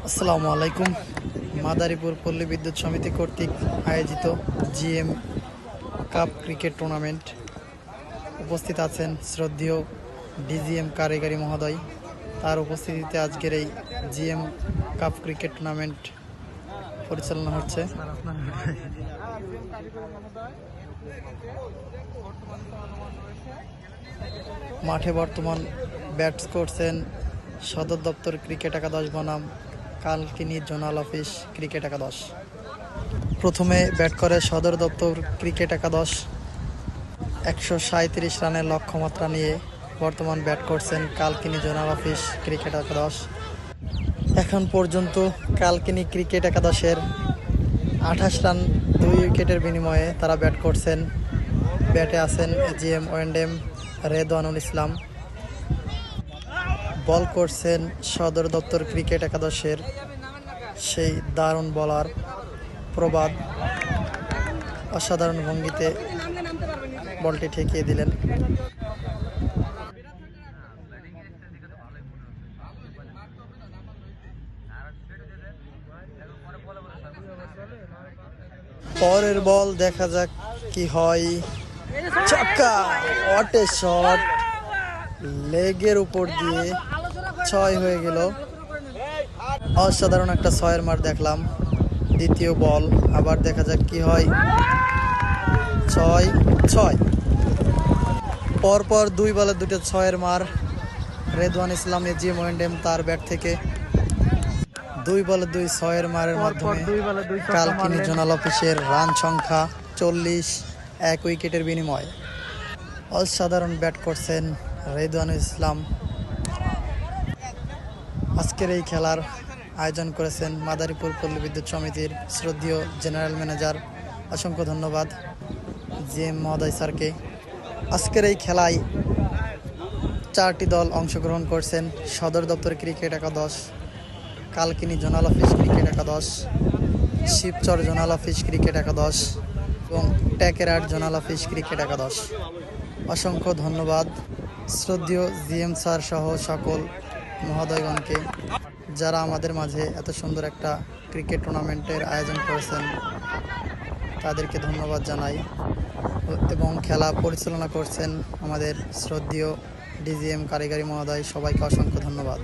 আসসালামু আলাইকুম। মাদারীপুর পল্লী বিদ্যুৎ সমিতি কর্তৃক আয়োজিত জিএম কাপ ক্রিকেট টুর্নামেন্ট উপস্থিত আছেন শ্রদ্ধেয় ডিজিএম কারিগরি মহোদয়। তার উপস্থিতিতে আজকের এই জিএম কাপ ক্রিকেট টুর্নামেন্ট পরিচালনা হচ্ছে। মাঠে বর্তমান ব্যাটস করছেন সদর দপ্তর ক্রিকেট একাদশ বনাম কালকিনি জোনাল অফিস ক্রিকেট একাদশ। প্রথমে ব্যাট করে সদর দপ্তর ক্রিকেট একাদশ 137 রানের লক্ষ্যমাত্রা নিয়ে বর্তমান ব্যাট করছেন কালকিনি জোনাল অফিস ক্রিকেট একাদশ। এখন পর্যন্ত কালকিনি ক্রিকেট একাদশের 28 রান 2 উইকেটের বিনিময়ে তারা ব্যাট করছেন। ব্যাটে আছেন জিএম ওয়েন্ডেম রেদওয়ানুল ইসলাম। বল করছেন সদর দপ্তর ক্রিকেট একাদশের সেই দারুণ বলার প্রবাদ। অসাধারণ ভঙ্গিতে বলটি ঠেকিয়ে দিলেন। পরের বল দেখা যাক কি হয়। ছক্কা! What a shot! লেগের উপর দিয়ে 6 হয়ে গেল। অসাধারণ একটা 6-এর মার দেখলাম। দ্বিতীয় বল আবার দেখা যাক কি হয়। 6 পরপর 2 বলে 2টা 6-এর মার। রেদওয়ান ইসলাম জিএম ওয়েন্ডেম তার ব্যাট থেকে 2 বলে 2 6-এর মারের মাধ্যমে কালকিনি জোনাল অফিসের রান সংখ্যা 40, 1 উইকেটের বিনিময়ে। অসাধারণ ব্যাট করছেন রেদওয়ান ইসলাম। আজকের এই খেলার আয়োজন করেছেন মাদারীপুর পল্লী বিদ্যুৎ সমিতির শ্রদ্ধেয় জেনারেল ম্যানেজার। অসংখ্য ধন্যবাদ জিএম মহোদয় স্যারকে। আজকের এই খেলায় 4টি দল অংশগ্রহণ করছেন। সদর দপ্তর ক্রিকেট একাদশ, কালকিনি জোনাল অফিস ক্রিকেট একাদশ, শিবচর জোনাল অফিস ক্রিকেট একাদশ এবং টেকেরহাট জোনাল অফিস ক্রিকেট একাদশ। অসংখ্য ধন্যবাদ শ্রদ্ধেয় জিএম স্যার সহ সকল মহোদয়গণকে, যারা আমাদের মাঝে এত সুন্দর একটা ক্রিকেট টুর্নামেন্টের আয়োজন করেছেন। তাদেরকে ধন্যবাদ জানাই এবং খেলা পরিচালনা করছেন আমাদের শ্রদ্ধেয় ডিজিএম কারিগরি মহোদয়। সবাইকে অসংখ্য ধন্যবাদ।